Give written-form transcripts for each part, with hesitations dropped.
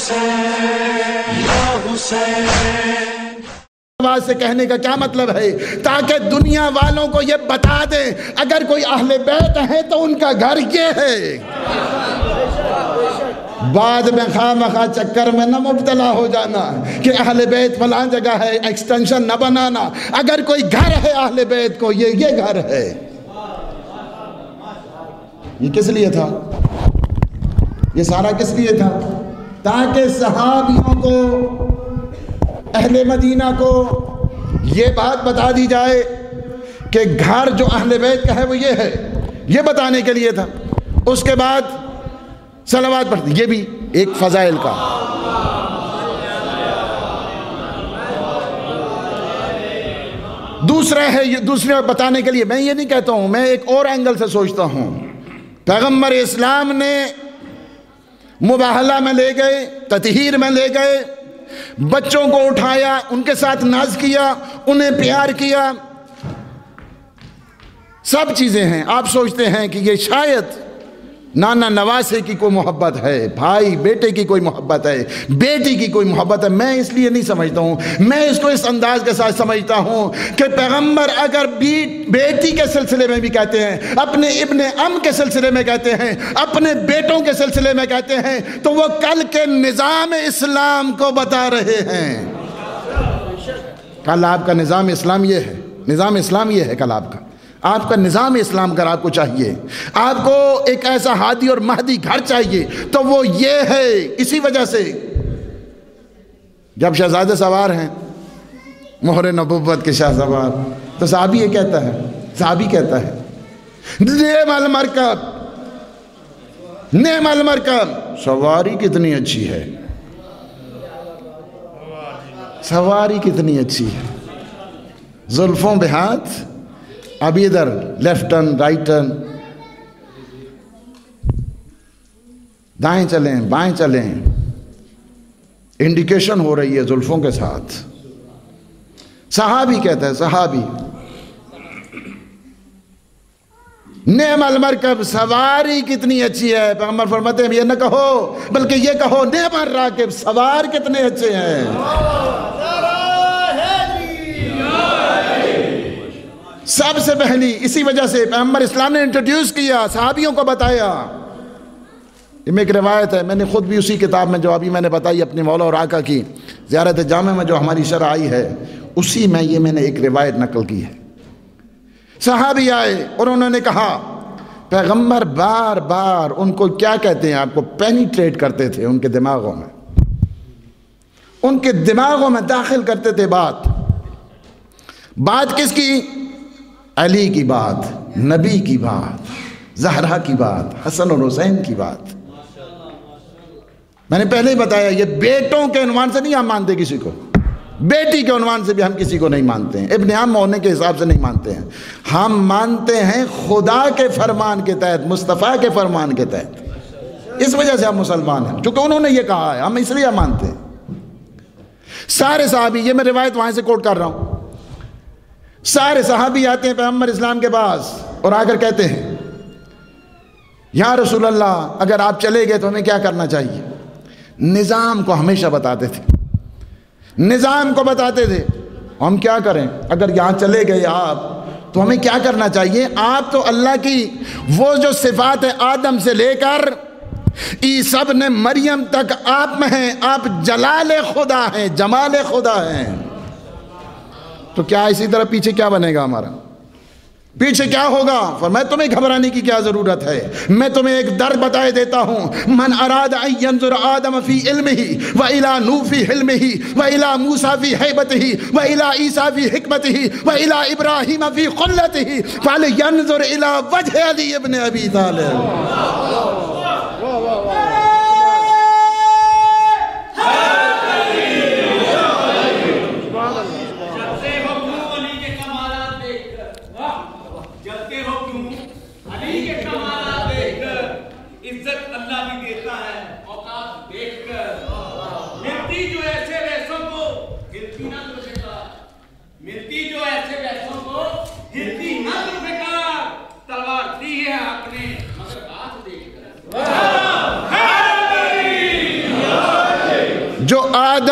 حسین یا حسین آواز سے کہنے کا کیا مطلب ہے؟ تاکہ دنیا والوں کو یہ بتا دیں اگر کوئی اہل بیت ہے تو ان کا گھر یہ ہے، بعد میں خواہ مخواہ چکر میں نہ مبتلا ہو جانا کہ اہل بیت فلاں جگہ ہے، ایکسٹینشن نہ بنانا۔ اگر کوئی گھر ہے اہل بیت کو یہ گھر ہے۔ یہ کس لیے تھا؟ یہ سارا کس لیے تھا؟ تاکہ صحابیوں کو، اہل مدینہ کو یہ بات بتا دی جائے کہ گھر جو اہل بیت کا ہے وہ یہ ہے، یہ بتانے کے لیے تھا۔ اس کے بعد صلوات پڑھتے، یہ بھی ایک فضائل کا۔ دوسرا ہے، یہ دوسرے بتانے کے لیے میں یہ نہیں کہتا ہوں، میں ایک اور اینگل سے سوچتا ہوں۔ پیغمبر اسلام نے مباہلہ میں لے گئے، تطہیر میں لے گئے، بچوں کو اٹھایا، ان کے ساتھ ناز کیا، انہیں پیار کیا، سب چیزیں ہیں۔ آپ سوچتے ہیں کہ یہ شاید نانا نواسے کی کوئی محبت ہے، بھائی بیٹے کی کوئی محبت ہے، بیٹی کی کوئی محبت ہے۔ میں اس لیے نہیں سمجھتا ہوں، میں اس کو اس انداز کے ساتھ سمجھتا ہوں کہ پیغمبر اگر بیٹی کے سلسلے میں بھی کہتے ہیں، اپنے ابن ام کے سلسلے میں کہتے ہیں، اپنے بیٹوں کے سلسلے میں کہتے ہیں، تو وہ کل کے نظام اسلام کو بتا رہے ہیں۔ کل آپ کا نظام اسلام یہ ہے، نظام اسلام یہ ہے کل آپ کا نظام اسلام اگر آپ کو چاہیے، آپ کو ایک ایسا ہادی اور مہدی گھر چاہیے تو وہ یہ ہے۔ اسی وجہ سے جب شہزادے سوار ہیں، مہر نبوت کے شاہ سوار، تو صحابی یہ کہتا ہے، صحابی کہتا ہے نعم المرکب، نعم المرکب، سواری کتنی اچھی ہے، سواری کتنی اچھی ہے، زلفوں بے ہاتھ، اب ادھر لیفٹ ٹرن رائٹ ٹرن، دائیں چلیں بائیں چلیں، انڈیکیشن ہو رہی ہے زلفوں کے ساتھ۔ صحابی کہتا ہے، صحابی نعم المرکب، سواری کتنی اچھی ہے۔ پیغمبر فرماتے ہیں یہ نہ کہو بلکہ یہ کہو نعم الراکب، سوار کتنے اچھے ہیں۔ سب سے پہلی اسی وجہ سے پیغمبر اسلام نے انٹروڈیوس کیا، صحابیوں کو بتایا۔ یہ میں ایک روایت ہے، میں نے خود بھی اسی کتاب میں جو ابھی میں نے بتائی اپنی مولا اور آقا کی زیارت جامع میں جو ہماری شرح آئی ہے، اسی میں یہ میں نے ایک روایت نقل کی ہے۔ صحابی آئے اور انہوں نے کہا، پیغمبر بار بار ان کو کیا کہتے ہیں، آپ کو پینیٹریٹ کرتے تھے ان کے دماغوں میں، ان کے دماغوں میں داخل کرتے تھے بات کس کی؟ علی کی بات، نبی کی بات، زہرا کی بات، حسن اور حسین کی بات۔ میں نے پہلے ہی بتایا یہ بیٹوں کے عنوان سے نہیں ہم مانتے کسی کو، بیٹی کے عنوان سے بھی ہم کسی کو نہیں مانتے ہیں، ابن عم ہونے کے حساب سے نہیں مانتے ہیں، ہم مانتے ہیں خدا کے فرمان کے تحت، مصطفیٰ کے فرمان کے تحت۔ اس وجہ سے ہم مسلمان ہیں، چونکہ انہوں نے یہ کہا ہے، ہم اس لیے مانتے ہیں۔ سارے صحابی، یہ میں روایت وہاں سے کوٹ کر رہا ہوں، سارے صحابی آتے ہیں پیغمبر اسلام کے پاس اور آ کر کہتے ہیں یا رسول اللہ اگر آپ چلے گئے تو ہمیں کیا کرنا چاہیے؟ نظام کو ہمیشہ بتاتے تھے، نظام کو بتاتے تھے، ہم کیا کریں اگر یہاں چلے گئے آپ تو ہمیں کیا کرنا چاہیے؟ آپ تو اللہ کی وہ جو صفات ہے آدم سے لے کر عیسیٰ ابن مریم تک آپ میں ہیں، آپ جلال خدا ہیں، جمال خدا ہیں، تو کیا اسی طرح پیچھے کیا بنے گا ہمارا؟ پیچھے کیا ہوگا؟ فرمایا تمہیں گھبرانے کی کیا ضرورت ہے، میں تمہیں ایک در بتائے دیتا ہوں، من اراد ان ينظر آدم فی علمہ وإلی نوح فی حلمہ وإلی موسیٰ فی حیبتہ وإلی عیسیٰ فی حکمتہ وإلی ابراہیم فی خلتہ فلینظر الی وجہ علی ابن ابی طالب۔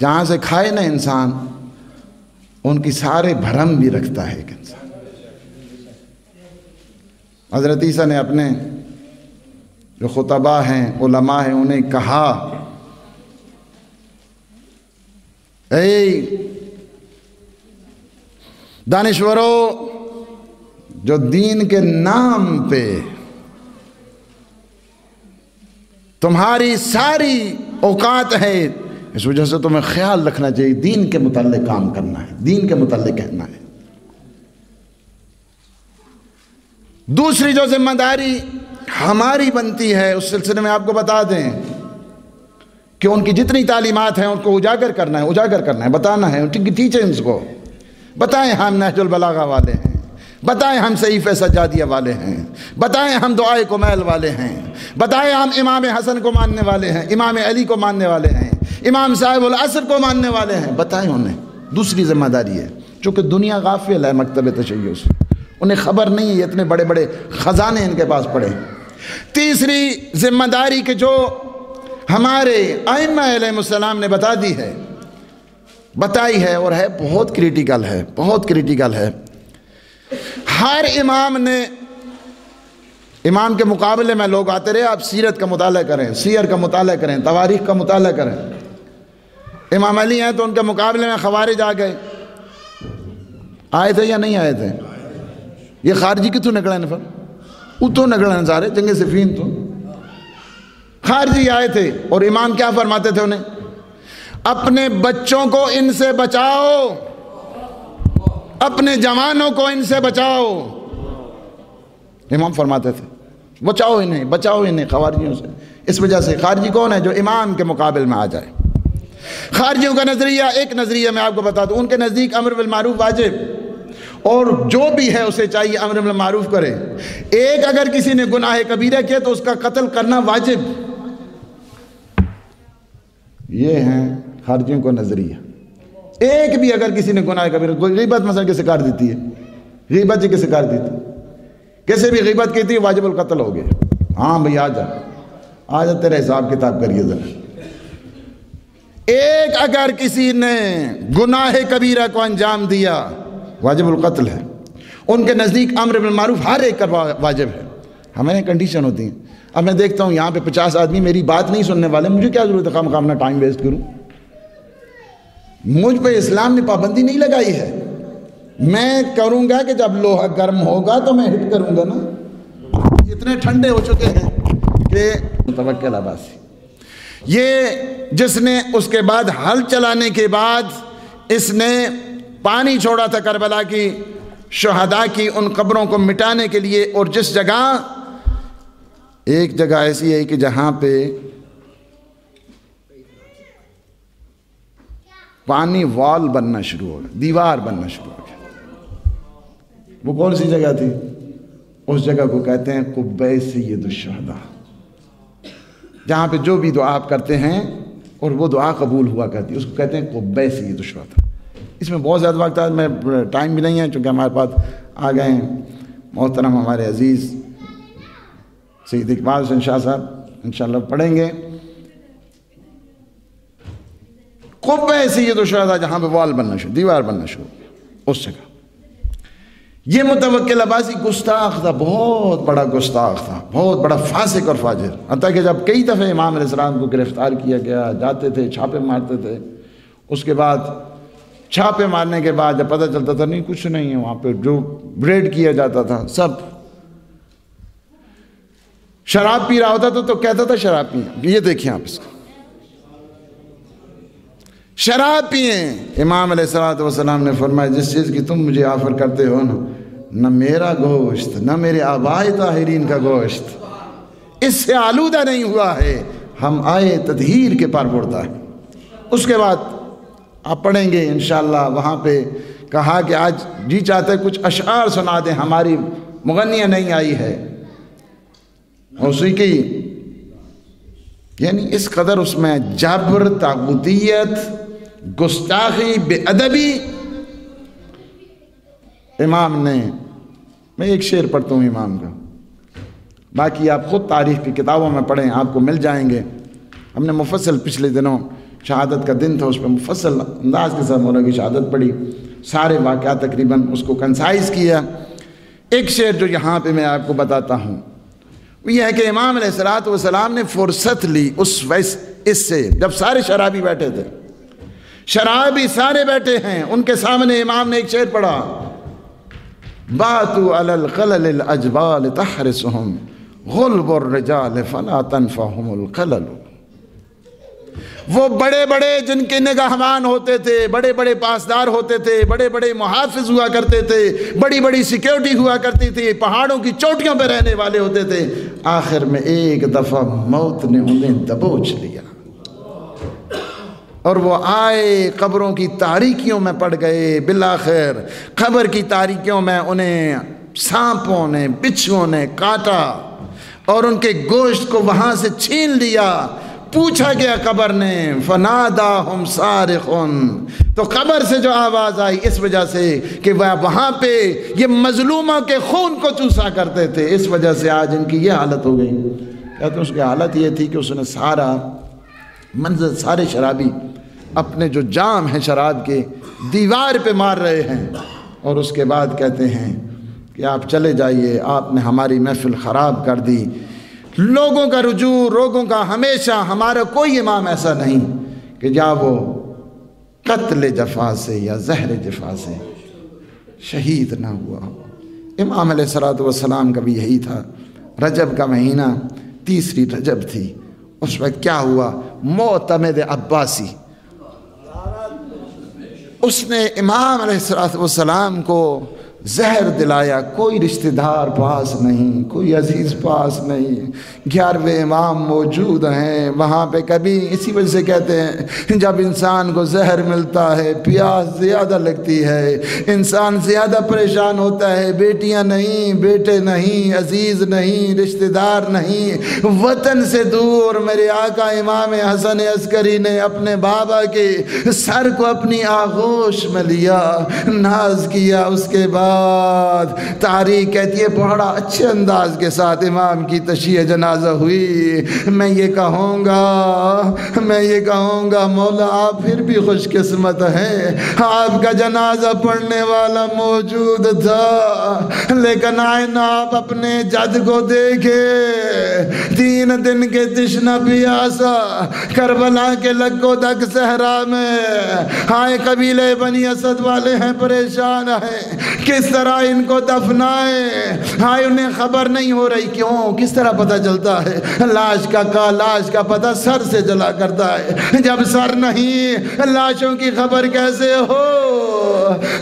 جہاں سے کھائے نا انسان ان کی سارے بھرم بھی رکھتا ہے ایک انسان۔ حضرت عیسیٰ نے اپنے جو خطباء ہیں، علماء ہیں، انہیں کہا اے دانشورو، جو دین کے نام پہ تمہاری ساری اوقات ہے، اس وجہ سے تمہیں خیال رکھنا چاہیے دین کے متعلق کام کرنا ہے، دین کے متعلق کہنا ہے۔ دوسری جو ذمہ داری ہماری بنتی ہے اس سلسلے میں آپ کو بتا دیں کہ ان کی جتنی تعلیمات ہیں ان کو اجاگر کرنا ہے، بتانا ہے، ٹیچرز کو بتائیں ہم نہج البلاغہ والے ہیں، بتائیں ہم صحیفہ سجادیہ والے ہیں، بتائیں ہم دعائے کمیل والے ہیں، بتائیں ہم امام حسن کو ماننے والے ہیں، امام علی کو ماننے والے ہیں، امام صاحب العصر کو ماننے والے ہیں، بتائیں انہیں۔ دوسری ذمہ داری ہے، چونکہ دنیا غافل ہے مکتب تشیع سے، انہیں خبر نہیں ہے اتنے بڑے بڑے خزانے ان کے پاس پڑے۔ تیسری ذمہ داری کہ جو ہمارے ائمہ علیہ السلام نے بتائی ہے اور ہے بہت کریٹیکل ہے۔ ہر امام کے مقابلے میں لوگ آتے رہے، آپ سیرت کا مطالعہ کریں، سیر کا مطالعہ کریں، تواریخ کا مطالعہ کریں۔ امام علی ہیں تو ان کے مقابلے میں خوارج آ گئے، آئے تھے یا نہیں آئے تھے؟ یہ خارجی کتوں نکلے نفر اتوں نکلے سارے جنگ صفین تو خارجی آئے تھے، اور امام کیا فرماتے تھے انہیں؟ اپنے بچوں کو ان سے بچاؤ، اپنے جوانوں کو ان سے بچاؤ۔ امام فرماتے تھے بچاؤ انہیں خوارجیوں سے۔ اس وجہ سے خارجی کون ہے؟ جو امام کے مقابل میں آ جائے۔ خارجیوں کا نظریہ، ایک نظریہ میں آپ کو بتا دوں، ان کے نزدیک امر بالمعروف واجب، اور جو بھی ہے اسے چاہیے امر بالمعروف کرے۔ ایک اگر کسی نے گناہ کبیرہ کیا تو اس کا قتل کرنا واجب۔ یہ ہیں خارجیوں کا نظریہ۔ ایک بھی اگر کسی نے گناہ کبیرہ، غیبت مثلا کسے کر دیتی ہے، غیبت جی کسے کر دیتی ہے، کیسے بھی غیبت کہتی ہے، واجب القتل ہو گیا۔ ہاں بھئی آ جا تیرے حساب کتاب کریے ذرا۔ ایک اگر کسی نے گناہ کبیرہ کو انجام دیا واجب القتل ہے۔ ان کے نزدیک امر بالمعروف ہر ایک کا واجب ہے۔ ہمیں کنڈیشن ہوتی ہیں، اب میں دیکھتا ہوں یہاں پہ 50 آدمی میری بات نہیں سننے والے، مجھے کیا ضرورت ہے خام اپنا ٹائم ویسٹ کروں؟ مجھ پہ اسلام نے پابندی نہیں لگائی ہے، میں کروں گا کہ جب لوہا گرم ہوگا تو میں ہٹ کروں گا نا۔ اتنے ٹھنڈے ہو چکے ہیں کہ متوکل عباسی، یہ جس نے اس کے بعد ہل چلانے کے بعد اس نے پانی چھوڑا تھا کربلا کی شہداء کی ان قبروں کو مٹانے کے لیے، اور جس جگہ، ایک جگہ ایسی ہے کہ جہاں پہ پانی وال بننا شروع ہو گیا، دیوار بننا شروع ہو گیا۔ وہ کون سی جگہ تھی؟ اس جگہ کو کہتے ہیں قبہ سید الشہداء، جہاں پہ جو بھی دعا آپ کرتے ہیں اور وہ دعا قبول ہوا کرتی ہے، اس کو کہتے ہیں قبہ سید الشہداء۔ اس میں بہت زیادہ وقت ہے، میں ٹائم بھی نہیں ہے چونکہ ہمارے پاس آ گئے ہیں محترم ہمارے عزیز سید اقبال حسین شاہ صاحب، انشاءاللہ پڑھیں گے۔ قبہ سید الشہداء جہاں پہ وال بننا شروع، دیوار بننا شروع، اس جگہ یہ متوکل عباسی گستاخ تھا، بہت بڑا گستاخ تھا، بہت بڑا فاسق اور فاجر، حتیٰ کہ جب کئی دفعہ امام علیہ السلام کو گرفتار کیا گیا، جاتے تھے چھاپے مارتے تھے، اس کے بعد چھاپے مارنے کے بعد جب پتہ چلتا تھا نہیں کچھ نہیں ہے وہاں پہ، جو ریڈ کیا جاتا تھا سب شراب پی رہا ہوتا تھا تو کہتا تھا شراب پئیں، یہ دیکھیں آپ اس کو، شراب پئیں۔ امام علیہ السلام نے فرمایا جس چیز کی تم مجھے آفر کرتے ہو نا، نہ میرا گوشت نہ میرے آبائے طاہرین کا گوشت اس سے آلودہ نہیں ہوا ہے، ہم آئے تطہیر کے پر بڑھتا ہے۔ اس کے بعد آپ پڑھیں گے انشاءاللہ، وہاں پہ کہا کہ آج جی چاہتے کچھ اشعار سنا دیں، ہماری مغنیہ نہیں آئی ہے موسیقی، یعنی اس قدر اس میں جبر، طاغوتیت، گستاخی، بے ادبی۔ امام نے، میں ایک شعر پڑھتا ہوں امام کا، باقی آپ خود تاریخ کی کتابوں میں پڑھیں، آپ کو مل جائیں گے۔ ہم نے مفصل پچھلے دنوں شہادت کا دن تھا، اس پہ مفصل انداز کے ساتھ مولا کی شہادت پڑھی، سارے واقعات تقریباً اس کو کنسائز کیا۔ ایک شعر جو یہاں پہ میں آپ کو بتاتا ہوں وہ یہ ہے کہ امام علیہ السلام نے فرصت لی اس سے، جب سارے شرابی بیٹھے تھے، شرابی سارے بیٹھے ہیں، ان کے سامنے امام نے ایک شعر پڑھا، باتوا علی القلل الاجبال تحرسهم غلب الرجال فلا تنفعهم القلل۔ وہ بڑے بڑے جن کے نگہبان ہوتے تھے، بڑے بڑے پاسدار ہوتے تھے، بڑے بڑے محافظ ہوا کرتے تھے، بڑی بڑی سیکیورٹی ہوا کرتی تھی، پہاڑوں کی چوٹیوں پہ رہنے والے ہوتے تھے، آخر میں ایک دفعہ موت نے انہیں دبوچ لیا اور وہ آئے قبروں کی تاریکیوں میں پڑ گئے۔ بالآخر قبر کی تاریکیوں میں انہیں سانپوں نے، بچھوؤں نے کاٹا اور ان کے گوشت کو وہاں سے چھین لیا۔ پوچھا گیا قبر نے، فناداہم صارخن، تو قبر سے جو آواز آئی اس وجہ سے کہ وہ وہاں پہ یہ مظلوموں کے خون کو چوسا کرتے تھے، اس وجہ سے آج ان کی یہ حالت ہو گئی۔ کہتے ہیں اس کی حالت یہ تھی کہ اس نے سارا منظر، سارے شرابی اپنے جو جام ہیں شراب کے دیوار پہ مار رہے ہیں، اور اس کے بعد کہتے ہیں کہ آپ چلے جائیے، آپ نے ہماری محفل خراب کر دی۔ لوگوں کا رجوع، لوگوں کا ہمیشہ، ہمارا کوئی امام ایسا نہیں کہ جا وہ قتل جفا سے یا زہر جفا سے شہید نہ ہوا۔ امام علیہ السلام کا بھی یہی تھا۔ رجب کا مہینہ، تیسری رجب تھی، اس وقت کیا ہوا، معتمد عباسی اس نے امام علیہ السلام کو زہر دلایا۔ کوئی رشتہ دار پاس نہیں، کوئی عزیز پاس نہیں، 11ویں امام موجود ہیں وہاں پہ۔ کبھی اسی وجہ سے کہتے ہیں جب انسان کو زہر ملتا ہے پیاس زیادہ لگتی ہے، انسان زیادہ پریشان ہوتا ہے، بیٹیاں نہیں، بیٹے نہیں، عزیز نہیں، رشتہ دار نہیں، وطن سے دور۔ میرے آقا امام حسن عسکری نے اپنے بابا کے سر کو اپنی آغوش میں لیا، ناز کیا، اس کے بعد تاریخ کہتی ہے بڑا اچھے انداز کے ساتھ امام کی تشییع جنازہ ہوئی۔ میں یہ کہوں گا مولا آپ پھر بھی خوش قسمت ہیں، آپ کا جنازہ پڑھنے والا موجود تھا، لیکن آئین آپ اپنے جد کو دیکھے، 3 دن کے تشنہ پیاسا کربلا کے لگو دگ صحرا میں، آئے قبیلے بنی اسد والے ہیں، پریشان ہیں، کس طرح ان کو دفنائیں؟ ہاں انہیں خبر نہیں ہو رہی۔ کیوں؟ کس طرح پتہ چلتا ہے؟ لاش کا پتہ سر سے چلا کرتا ہے، جب سر نہیں لاشوں کی خبر کیسے ہو؟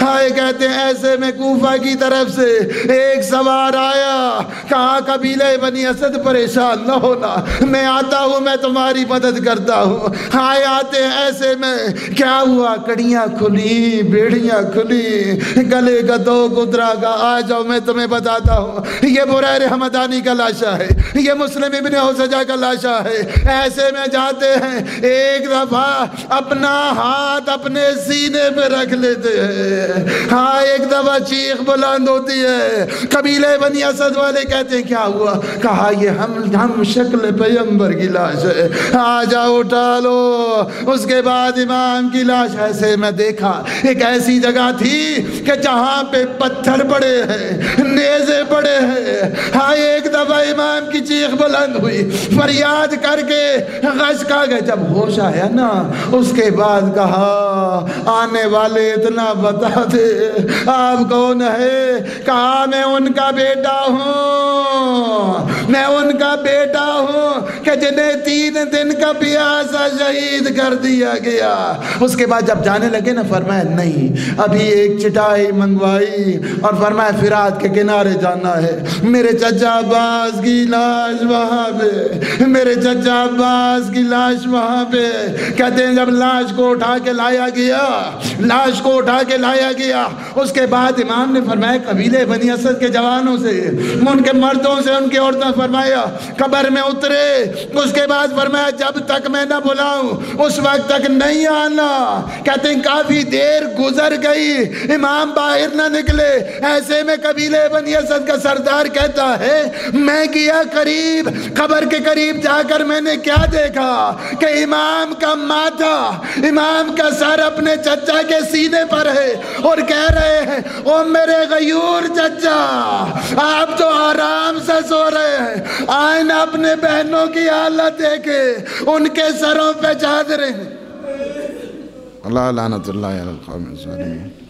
ہائے کہتے ہیں ایسے میں کوفہ کی طرف سے ایک سوار آیا، کہا قبیلہ بنی اسد پریشان نہ ہونا، میں آتا ہوں، میں تمہاری مدد کرتا ہوں۔ ہائے آتے ہیں ایسے میں کیا ہوا، کڑیاں کھلی، بیڑیاں کھلی، گلے کا دو گدرا کا، آ جاؤ میں تمہیں بتاتا ہوں، یہ بریر حمدانی کا لاشا ہے، یہ مسلم ابن حسجہ کا لاشا ہے۔ ایسے میں جاتے ہیں، ایک دفعہ اپنا ہاتھ اپنے سینے پہ رکھ لیتے ہیں، ہاں ایک دفعہ چیخ بلند ہوتی ہے، قبیلہ بنی اسد والے کہتے ہیں کیا ہوا؟ کہا یہ ہم شکل پیغمبر کی لاش ہے، آ جاؤ اٹھا لو۔ اس کے بعد امام کی لاش، ایسے میں دیکھا ایک ایسی جگہ تھی کہ جہاں پہ پتھر پڑے ہیں، نیزے پڑے ہیں، ہاں ایک دفعہ امام کی چیخ بلند ہوئی، فریاد کر کے غش کھا گئے۔ جب ہوش آیا نا اس کے بعد کہا آنے والے اتنا بتا دے آپ کون ہے؟ کہا میں ان کا بیٹا ہوں، میں ان کا بیٹا ہوں کہ جنہیں 3 دن کا پیاسا شہید کر دیا گیا۔ اس کے بعد جب جانے لگے نا فرمایا نہیں، ابھی ایک چٹائی منگوائی اور فرمایا فرات کے کنارے جانا ہے، میرے چچا عباس کی لاش وہاں پہ، میرے چچا عباس کی لاش وہاں پہ۔ کہتے ہیں جب لاش کو اٹھا کے لایا گیا، اس کے بعد امام نے فرمایا قبیلے بنی اسد کے جوانوں سے، ان کے مردوں سے، ان کے عورتوں سے فرمایا قبر میں اترے، اس کے بعد فرمایا جب تک میں نہ بلاؤں اس وقت تک نہیں آنا. کہتے ہیں کافی دیر گزر گئی، امام باہر نہ نکلے. ایسے میں قبیلے بنی اسد کا سردار کہتا ہے میں گیا قریب، قبر کے قریب جا کر میں نے کیا دیکھا کہ امام کا ماتھا، امام کا سر اپنے چچا کے سینے پر ہے اور کہہ رہے ہیں او میرے غیور چچا آپ تو آرام سے سو رہے ہیں، آئین اپنے بہنوں کی حالت دیکھے، ان کے سروں پہ چادریں. اللہ لعنت اللہ علی القوم الظالمین.